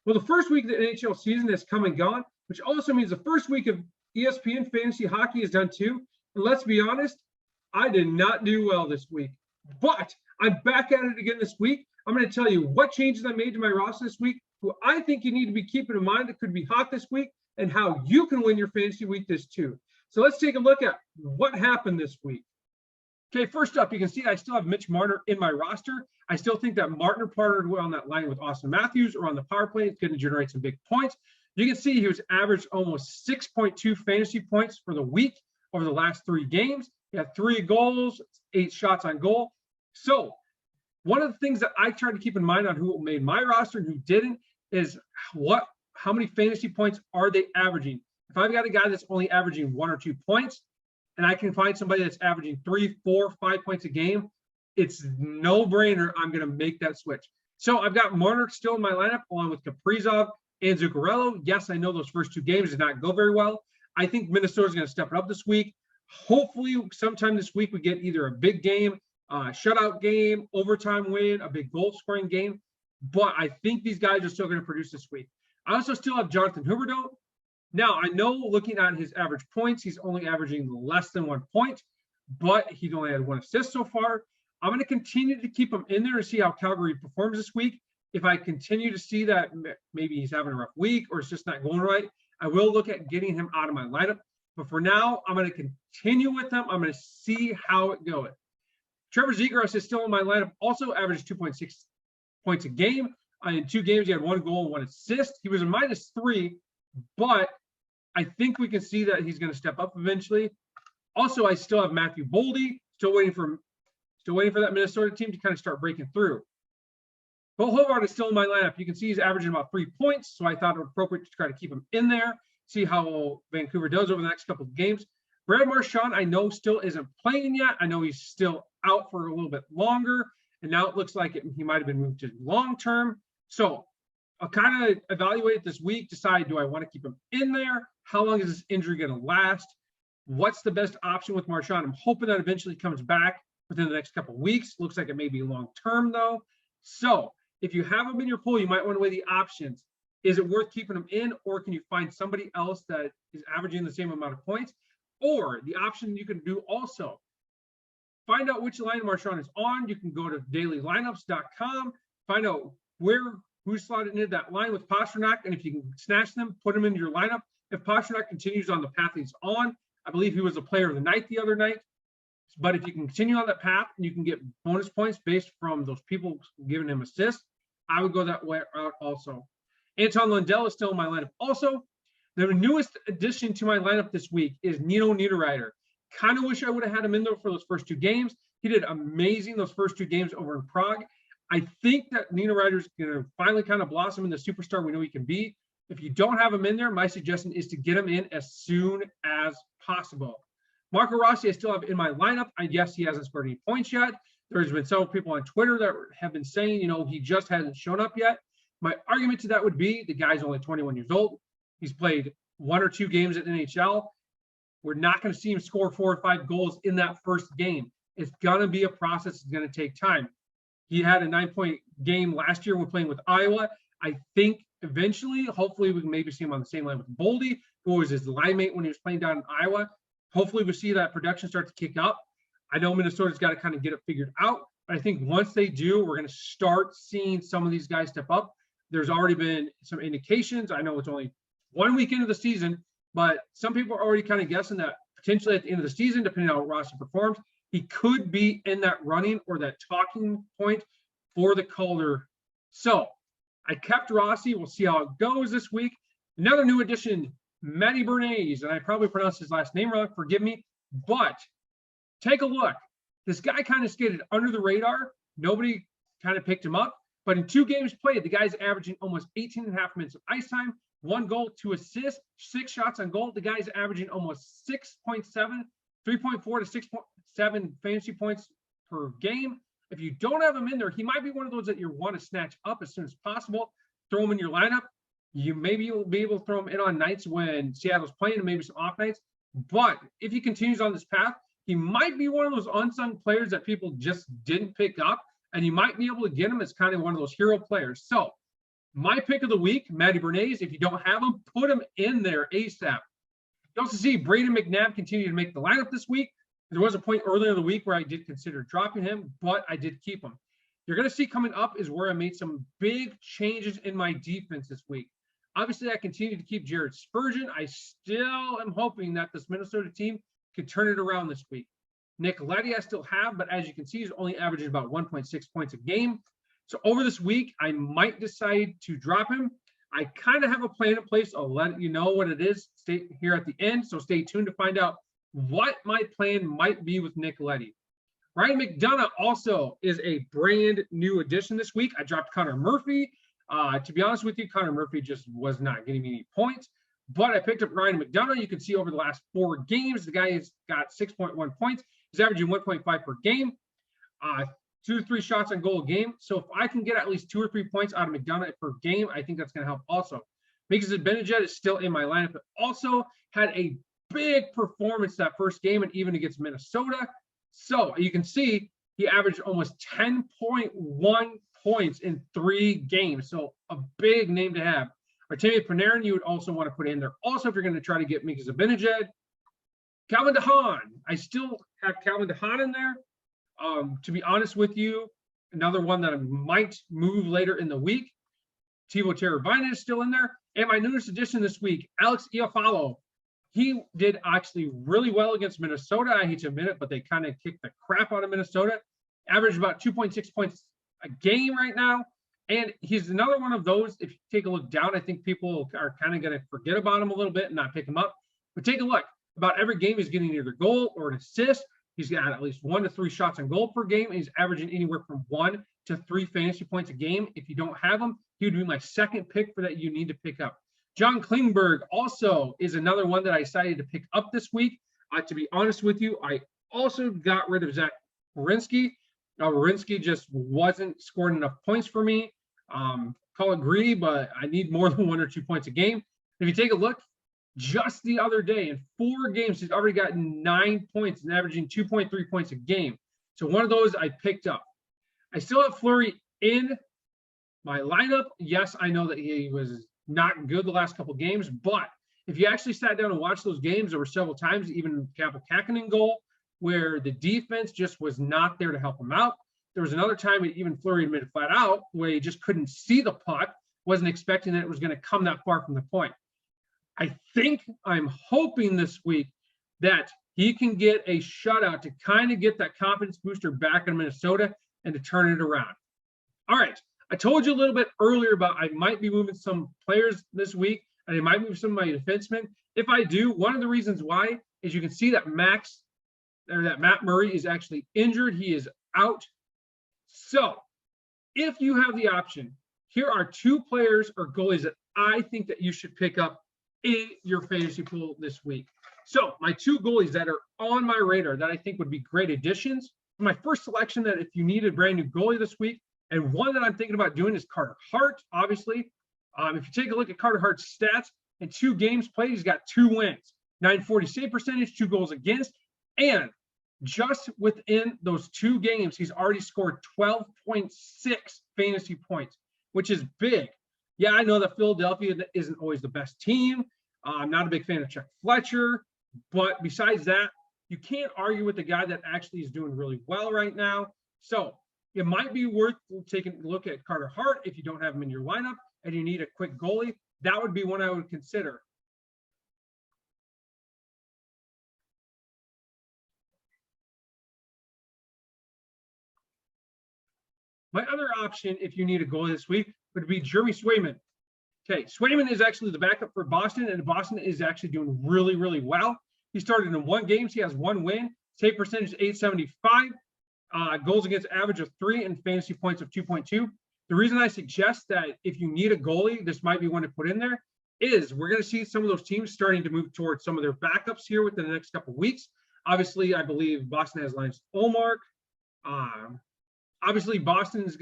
Well, the first week of the NHL season has come and gone, which also means the first week of ESPN fantasy hockey is done too. And let's be honest, I did not do well this week, but I'm back at it again this week. I'm going to tell you what changes I made to my roster this week, who I think you need to be keeping in mind that could be hot this week, and how you can win your fantasy week this too. So let's take a look at what happened this week. Okay, first up, you can see I still have Mitch Marner in my roster. I still think that Marner partnered well on that line with Austin Matthews or on the power play. It's going to generate some big points. You can see he was averaged almost 6.2 fantasy points for the week over the last 3 games. He had 3 goals, 8 shots on goal. So one of the things that I tried to keep in mind on who made my roster and who didn't is how many fantasy points are they averaging? If I've got a guy that's only averaging 1 or 2 points, and I can find somebody that's averaging 3, 4, 5 points a game, it's no brainer. I'm going to make that switch. So I've got Marner still in my lineup along with Kaprizov and Zuccarello. Yes, I know those first 2 games did not go very well. I think Minnesota's going to step it up this week. Hopefully sometime this week we get either a big game, shutout game, overtime win, a big goal scoring game. But I think these guys are still going to produce this week. I also still have Jonathan Hoover though. Now, I know looking at his average points, he's only averaging less than 1 point, but he's only had 1 assist so far. I'm going to continue to keep him in there and see how Calgary performs this week. If I continue to see that maybe he's having a rough week or it's just not going right, I will look at getting him out of my lineup. But for now, I'm going to continue with him. I'm going to see how it goes. Trevor Zegrass is still in my lineup, also averaged 2.6 points a game. In 2 games, he had 1 goal and 1 assist. He was a -3, but I think we can see that he's going to step up eventually. Also, I still have Matthew Boldy, still waiting for that Minnesota team to kind of start breaking through. Bo Hobart is still in my lineup. You can see he's averaging about 3 points, so I thought it was appropriate to try to keep him in there, see how Vancouver does over the next couple of games. Brad Marchand, I know still isn't playing yet. I know he's still out for a little bit longer, and now it looks like he might have been moved to long-term. So I'll kind of evaluate it this week, decide, do I want to keep him in there? How long is this injury going to last? What's the best option with Marchand? I'm hoping that eventually comes back within the next couple of weeks. Looks like it may be long-term, though. So if you have him in your pool, you might want to weigh the options. Is it worth keeping him in, or can you find somebody else that is averaging the same amount of points? Or the option you can do also, find out which line Marchand is on. You can go to dailylineups.com, find out who's slotted into that line with Pastrnak, and if you can snatch them, put them into your lineup. If Pastrnak continues on the path he's on, I believe he was a player of the night the other night. But if you can continue on that path and you can get bonus points based from those people giving him assists, I would go that way out also. Anton Lundell is still in my lineup also. The newest addition to my lineup this week is Nino Niederreiter. Kind of wish I would have had him in there for those first 2 games. He did amazing those first 2 games over in Prague. I think that Niederreiter is going to finally kind of blossom into the superstar we know he can be. If you don't have him in there, my suggestion is to get him in as soon as possible. Marco Rossi, I still have in my lineup. Yes, he hasn't scored any points yet. There's been several people on Twitter that have been saying, he just hasn't shown up yet. My argument to that would be the guy's only 21 years old. He's played 1 or 2 games at NHL. We're not going to see him score 4 or 5 goals in that first game. It's going to be a process. It's going to take time. He had a 9-point game last year when playing with Iowa. I think eventually, hopefully, we can maybe see him on the same line with Boldy, who was his line mate when he was playing down in Iowa. Hopefully, we see that production start to kick up. I know Minnesota's got to kind of get it figured out, but I think once they do, we're going to start seeing some of these guys step up. There's already been some indications. I know it's only 1 week into the season, but some people are already kind of guessing that potentially at the end of the season, depending on how Rossi performs, he could be in that running or that talking point for the Calder. So I kept Rossi. We'll see how it goes this week. Another new addition, Manny Bernays, and I probably pronounced his last name wrong, forgive me, but take a look. This guy kind of skated under the radar. Nobody kind of picked him up, but in 2 games played, the guy's averaging almost 18 and a half minutes of ice time, 1 goal, 2 assists, 6 shots on goal. The guy's averaging almost 6.7, 3.4 to 6.7 fantasy points per game. If you don't have him in there, he might be one of those that you want to snatch up as soon as possible. Throw him in your lineup. You maybe will be able to throw him in on nights when Seattle's playing and maybe some off nights. But if he continues on this path, he might be one of those unsung players that people just didn't pick up, and you might be able to get him as kind of one of those hero players. So My pick of the week, Manny Bernays. If you don't have him, put him in there ASAP. You also see Braden McNabb continue to make the lineup this week. There was a point earlier in the week where I did consider dropping him, but I did keep him. You're going to see coming up is where I made some big changes in my defense this week. Obviously, I continue to keep Jared Spurgeon. I still am hoping that this Minnesota team could turn it around this week. Nick Leddy I still have, but as you can see, he's only averaging about 1.6 points a game. So over this week, I might decide to drop him. I kind of have a plan in place. I'll let you know what it is. Stay here at the end, so stay tuned to find out what my plan might be with Nick Leddy. Ryan McDonough also is a brand new addition this week. I dropped Connor Murphy. To be honest with you, Connor Murphy just was not getting me any points, but I picked up Ryan McDonough. You can see over the last 4 games, the guy has got 6.1 points. He's averaging 1.5 per game, 2 to 3 shots on goal a game. So if I can get at least 2 or 3 points out of McDonough per game, I think that's going to help also. Mika Zibanejad is still in my lineup, but also had a big performance that first game and even against Minnesota. So you can see he averaged almost 10.1 points in 3 games. So a big name to have. Artemi Panarin, you would also want to put in there. Also, if you're going to try to get Mika Zibanejad, Calvin DeHaan. I still have Calvin DeHaan in there. To be honest with you, another one that I might move later in the week. Teuvo Teravainen is still in there. And my newest addition this week, Alex Iafalo. He did actually really well against Minnesota. I hate to admit it, but they kind of kicked the crap out of Minnesota. Averaged about 2.6 points a game right now. And he's another one of those, if you take a look down, I think people are kind of going to forget about him a little bit and not pick him up. But take a look. About every game, he's getting either a goal or an assist. He's got at least 1 to 3 shots on goal per game. And he's averaging anywhere from 1 to 3 fantasy points a game. If you don't have him, he would be my second pick for that you need to pick up. John Klingberg also is another one that I decided to pick up this week. To be honest with you, I also got rid of Zach Werenski. Werenski just wasn't scoring enough points for me. Call it greedy, but I need more than 1 or 2 points a game. If you take a look, just the other day in 4 games, he's already gotten 9 points and averaging 2.3 points a game. So one of those I picked up. I still have Fleury in my lineup. Yes, I know that he was not good the last couple games, but if you actually sat down and watched those games, there were several times, even Campbell Kakkonen goal, where the defense just was not there to help him out. There was another time even Fleury admitted flat out where he just couldn't see the puck, wasn't expecting that it was going to come that far from the point. I'm hoping this week that he can get a shutout to kind of get that confidence booster back in Minnesota and to turn it around. All right. I told you a little bit earlier about I might be moving some players this week, and I might move some of my defensemen. If I do, one of the reasons why is you can see that Matt Murray is actually injured. He is out. So if you have the option, here are 2 players or goalies that I think that you should pick up in your fantasy pool this week. So my 2 goalies that are on my radar that I think would be great additions. My first selection that if you need a brand new goalie this week, and one that I'm thinking about doing is Carter Hart, obviously. If you take a look at Carter Hart's stats, in 2 games played, he's got 2 wins, 940 save percentage, 2 goals against, and just within those 2 games, he's already scored 12.6 fantasy points, which is big. Yeah, I know that Philadelphia isn't always the best team. I'm not a big fan of Chuck Fletcher, but besides that, you can't argue with the guy that actually is doing really well right now. So it might be worth taking a look at Carter Hart if you don't have him in your lineup and you need a quick goalie. That would be one I would consider. My other option, if you need a goalie this week, would be Jeremy Swayman. Okay, Swayman is actually the backup for Boston, and Boston is actually doing really, really well. He started in 1 game. He has 1 win. Save percentage 875. Goals against average of 3 and fantasy points of 2.2. The reason I suggest that if you need a goalie, this might be one to put in there is we're going to see some of those teams starting to move towards some of their backups here within the next couple of weeks. Obviously, I believe Boston has Linus Ullmark. Obviously, Boston's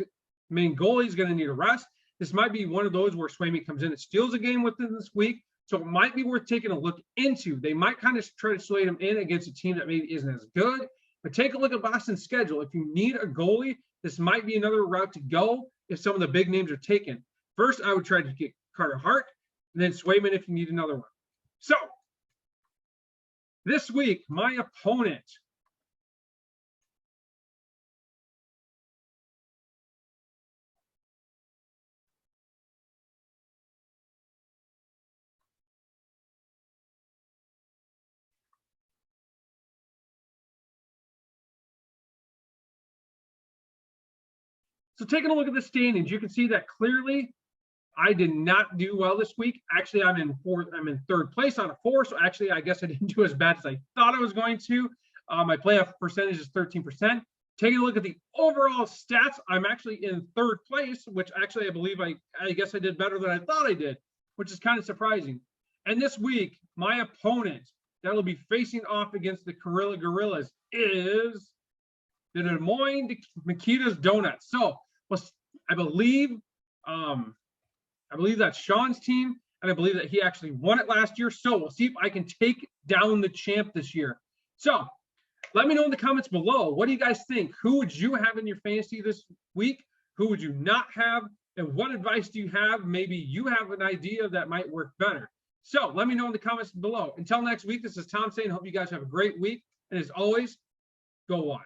main goalie is going to need a rest. This might be one of those where Swayman comes in and steals a game within this week. So it might be worth taking a look into. They might kind of try to slate him in against a team that maybe isn't as good. But take a look at Boston's schedule. If you need a goalie, this might be another route to go if some of the big names are taken. First, I would try to get Carter Hart, and then Swayman if you need another one. So, this week, my opponent. So taking a look at the standings, you can see that clearly I did not do well this week. Actually, I'm in third place on a 4. So actually, I guess I didn't do as bad as I thought I was going to. My playoff percentage is 13%. Taking a look at the overall stats, I'm actually in third place, which actually I believe I guess I did better than I thought I did, which is kind of surprising. And this week, my opponent that will be facing off against the Kirill Gorillas is the Des Moines Makitas Donuts. So I believe that's Sean's team, and I believe that he actually won it last year. So we'll see if I can take down the champ this year. So let me know in the comments below. What do you guys think? Who would you have in your fantasy this week? Who would you not have? And what advice do you have? Maybe you have an idea that might work better. So let me know in the comments below. Until next week, this is Tom saying, hope you guys have a great week. And as always, go Wild.